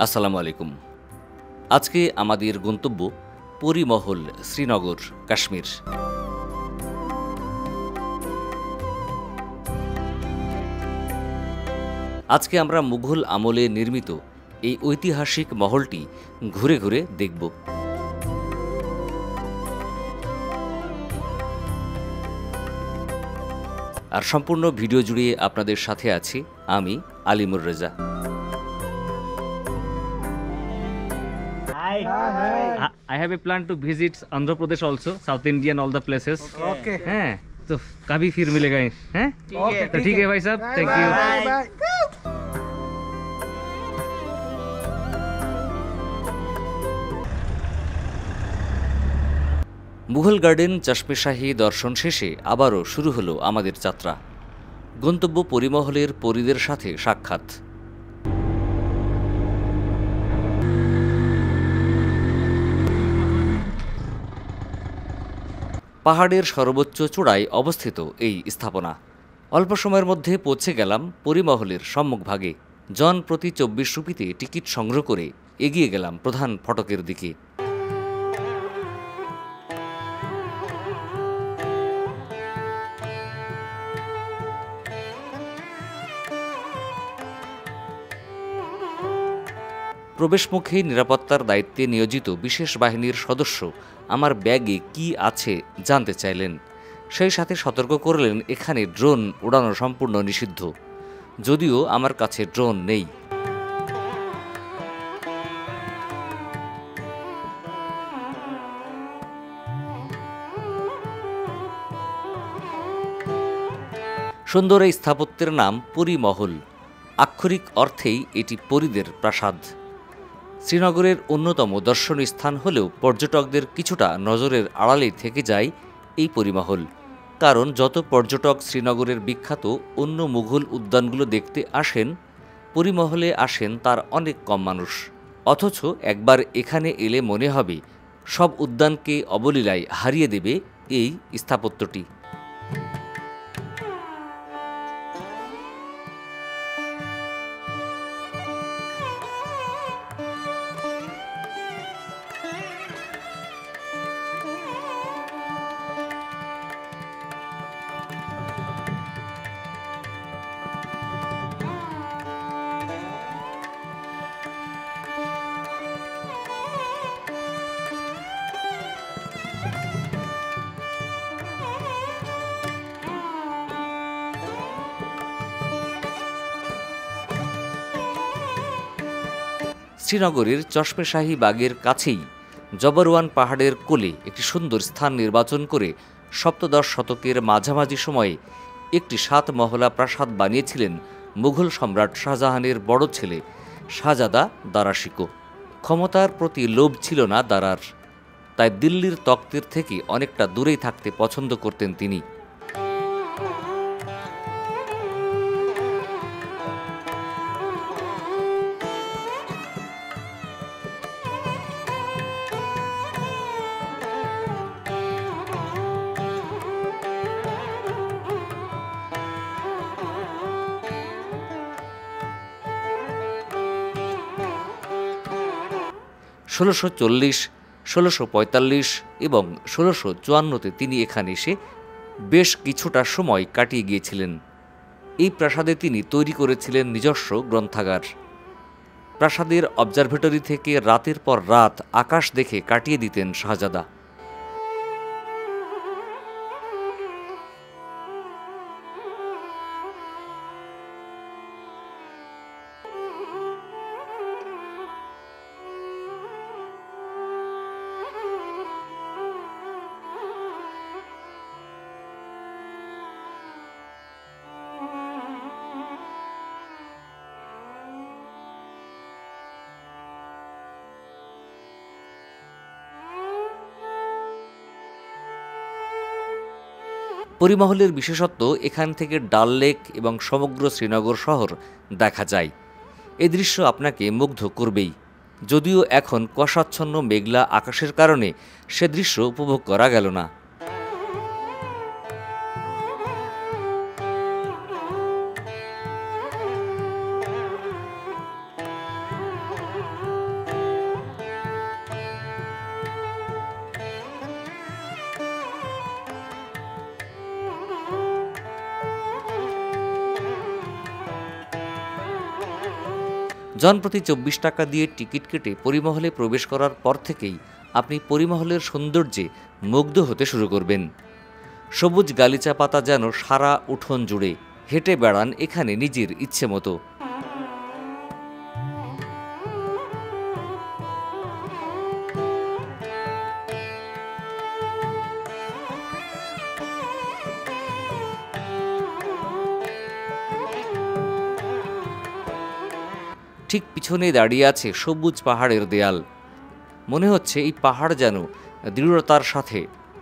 আসসালামু আলাইকুম। আজকে আমাদের গন্তব্য পরিমহল, শ্রীনগর, কাশ্মীর। আজকে আমরা মুঘল আমলে নির্মিত এই ঐতিহাসিক মহলটি ঘুরে ঘুরে দেখব। আর সম্পূর্ণ ভিডিও জুড়ে আপনাদের সাথে আছি আমি Alimur Reza. I have a plan to visit Andhra Pradesh also, South India and all the places. Okay. हैं तो कभी फिर मिलेगा हैं Okay, तो ठीक है भाई साहब, थैंक यू। মুঘল গার্ডেন, চশমে শাহী দর্শন শেষে আবারও শুরু হলো আমাদের যাত্রা। গন্তব্য পরিমহলের পরিদের সাথে সাক্ষাৎ। পাহাড়ের সর্বোচ্চ চূড়ায় অবস্থিত এই স্থাপনা। অল্প সময়ের মধ্যে পৌঁছে গেলাম পরিমহলের সম্মুখভাগে। জন প্রতি 24 রুপিতে টিকিট সংগ্রহ করে এগিয়ে গেলাম প্রধান ফটকের দিকে। প্রবেশমুখে নিরাপত্তার দায়িত্বে নিয়োজিত বিশেষ বাহিনীর সদস্য আমার ব্যাগে কি আছে জানতে চাইলেন। সেই সাথে সতর্ক করলেন এখানে ড্রোন উড়ানো সম্পূর্ণ নিষিদ্ধ। যদিও আমার কাছে ড্রোন নেই। সুন্দর এই স্থাপত্যের নাম পরিমহল। আক্ষরিক অর্থেই এটি পরিদের প্রাসাদ। শ্রীনগরের অন্যতম দর্শনীয় স্থান হলেও পর্যটকদের কিছুটা নজরের আড়ালেই থেকে যায় এই পরিমহল। কারণ যত পর্যটক শ্রীনগরের বিখ্যাত অন্য মুঘল উদ্যানগুলো দেখতে আসেন, পরিমহলে আসেন তার অনেক কম মানুষ। অথচ একবার এখানে এলে মনে হবে সব উদ্যানকে অবলীলায় হারিয়ে দেবে এই স্থাপত্যটি। শ্রীনগরের চশমে শাহী বাগের কাছেই জবরওয়ান পাহাড়ের কোলে একটি সুন্দর স্থান নির্বাচন করে সপ্তদশ শতকের মাঝামাঝি সময়ে একটি 7 মহলা প্রাসাদ বানিয়েছিলেন মুঘল সম্রাট শাহজাহানের বড় ছেলে শাহজাদা দারা শিকো। ক্ষমতার প্রতি লোভ ছিল না দারার, তাই দিল্লির তখ্তের থেকে অনেকটা দূরেই থাকতে পছন্দ করতেন তিনি। ষোলোশো 1645 এবং 1654-তে তিনি এখানে এসে বেশ কিছুটা সময় কাটিয়ে গিয়েছিলেন। এই প্রাসাদে তিনি তৈরি করেছিলেন নিজস্ব গ্রন্থাগার। প্রাসাদের অবজারভেটরি থেকে রাতের পর রাত আকাশ দেখে কাটিয়ে দিতেন শাহজাদা। পরিমহলের বিশেষত্ব এখান থেকে ডাল লেক এবং সমগ্র শ্রীনগর শহর দেখা যায়। এই দৃশ্য আপনাকে মুগ্ধ করবেই। যদিও এখন কুয়াশাচ্ছন্ন মেঘলা আকাশের কারণে সে দৃশ্য উপভোগ করা গেল না। জনপ্রতি 24 টাকা দিয়ে টিকিট কেটে পরিমহলে প্রবেশ করার পর থেকেই আপনি পরিমহলের সৌন্দর্যে মুগ্ধ হতে শুরু করবেন। সবুজ গালিচা পাতা যেন সারা উঠোন জুড়ে, হেঁটে বেড়ান এখানে নিজের ইচ্ছে মতো। ঠিক পিছনে দাঁড়িয়ে আছে সবুজ পাহাড়ের দেয়াল। মনে হচ্ছে এই পাহাড় যেন দৃঢ়তার সাথে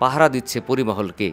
পাহারা দিচ্ছে পরিমহলকে।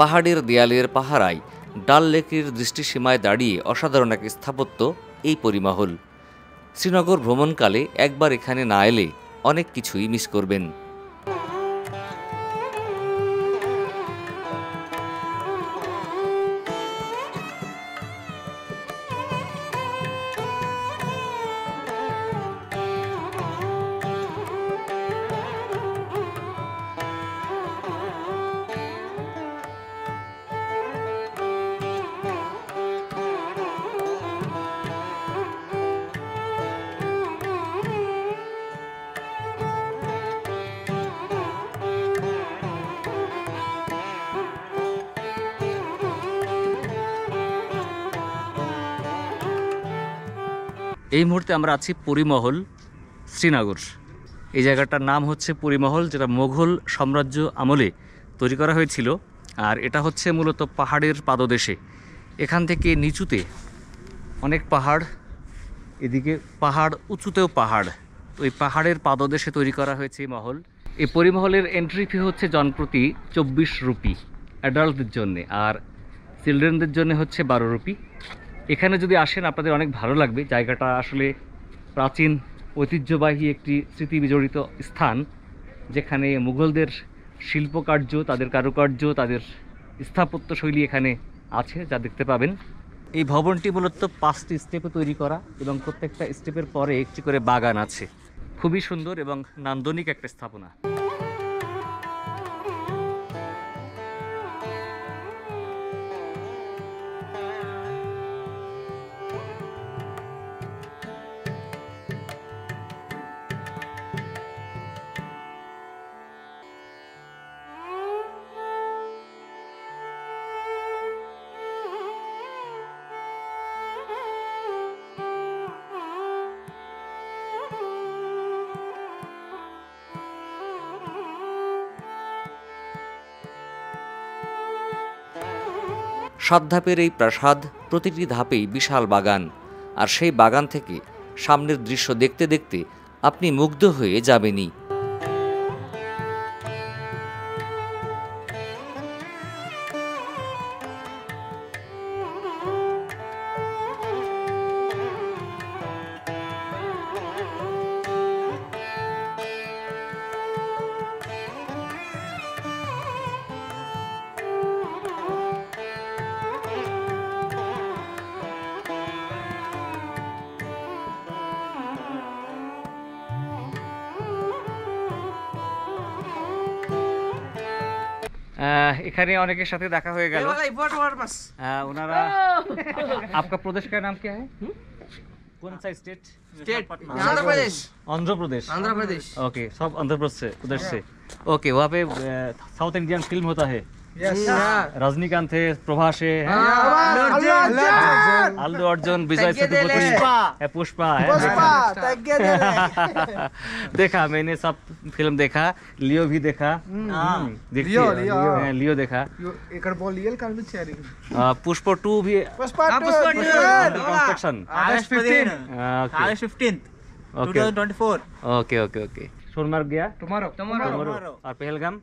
পাহাড়ের দেয়ালের পাহারায় ডাল লেকের দৃষ্টিসীমায় দাঁড়িয়ে অসাধারণ এক স্থাপত্য এই পরিমহল। শ্রীনগর ভ্রমণকালে একবার এখানে না এলে অনেক কিছুই মিস করবেন। এই মুহূর্তে আমরা আছি পরিমহল, শ্রীনগর। এই জায়গাটার নাম হচ্ছে পরিমহল, যেটা মোগল সাম্রাজ্য আমলে তৈরি করা হয়েছিল। আর এটা হচ্ছে মূলত পাহাড়ের পাদদেশে। এখান থেকে নিচুতে অনেক পাহাড়, এদিকে পাহাড়, উঁচুতেও পাহাড়। ওই পাহাড়ের পাদদেশে তৈরি করা হয়েছে এই মহল। এই পরিমহলের এন্ট্রি ফি হচ্ছে জনপ্রতি 24 রুপি অ্যাডাল্টদের জন্য, আর চিলড্রেনদের জন্য হচ্ছে 12 রুপি। এখানে যদি আসেন আপনাদের অনেক ভালো লাগবে। জায়গাটা আসলে প্রাচীন ঐতিহ্যবাহী একটি স্মৃতি বিজড়িত স্থান, যেখানে মুঘলদের শিল্পকার্য, তাদের কারুকার্য, তাদের স্থাপত্যশৈলী এখানে আছে, যা দেখতে পাবেন। এই ভবনটি মূলত 5টি স্টেপে তৈরি করা এবং প্রত্যেকটা স্টেপের পরে একটি করে বাগান আছে। খুবই সুন্দর এবং নান্দনিক একটা স্থাপনা। সাত ধাপের এই প্রাসাদ, প্রতিটি ধাপেই বিশাল বাগান, আর সেই বাগান থেকে সামনের দৃশ্য দেখতে দেখতে আপনি মুগ্ধ হয়ে যাবেনই। এখানে অনেকের সাথে দেখা হয়ে গেল। ওনারা आपका प्रदेश का नाम क्या है? कौन सा स्टेट? आंध्र प्रदेश। आंध्र प्रदेश। आंध्र प्रदेश। ओके, सब आंध्र प्रदेश से, उधर से। ओके, वहाँ पे साउथ इंडियन फिल्म होता है, Yes. रजनीकांत थे, प्रभास है, अल्लू अर्जुन, विजय सेतुपति, पुष्पा है। देखा मैंने सब फिल्म देखा, लियो भी देखा। लियो देखा। पुष्पा 2 भी construction. August 15th, 2024. Okay okay okay. Sonmarg गया Tomorrow. और Pahalgam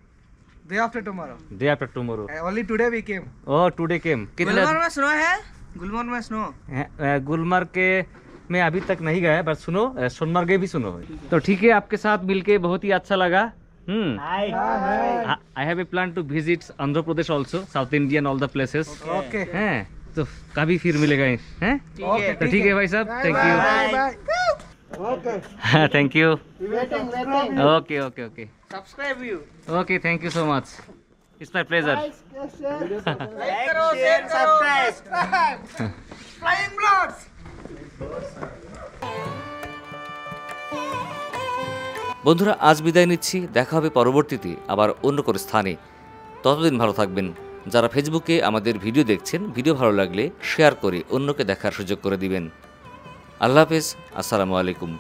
Day after tomorrow. Day after tomorrow. Only today we came. Oh today came. कितने गुलमर्ग में स्नो है? गुलमर्ग में स्नो। गुलमर्ग के मैं अभी तक नहीं गया पर सुनो सोनमर्ग भी सुनो। तो ठीक है, आपके साथ मिलके बहुत ही अच्छा लगा। I have a plan to visit Andhra Pradesh also, south Indian all the places. Okay. हैं तो कभी फिर मिलेगा हैं। तो ठीक है भाई साहब, thank you. Thank you. Okay okay okay Subscribe you. Okay, thank you so much, it's my pleasure. Like करो, share करो, subscribe. Flying Bloods. বন্ধুরা, আজ বিদায় নিচ্ছি। দেখা হবে পরবর্তীতে আবার অন্য কোনো স্থানে। ততদিন ভালো থাকবেন। যারা ফেসবুকে আমাদের ভিডিও দেখছেন, ভিডিও ভালো লাগলে শেয়ার করে অন্যকে দেখার সুযোগ করে দিবেন। আল্লাহ হাফেজ, আসসালামু আলাইকুম।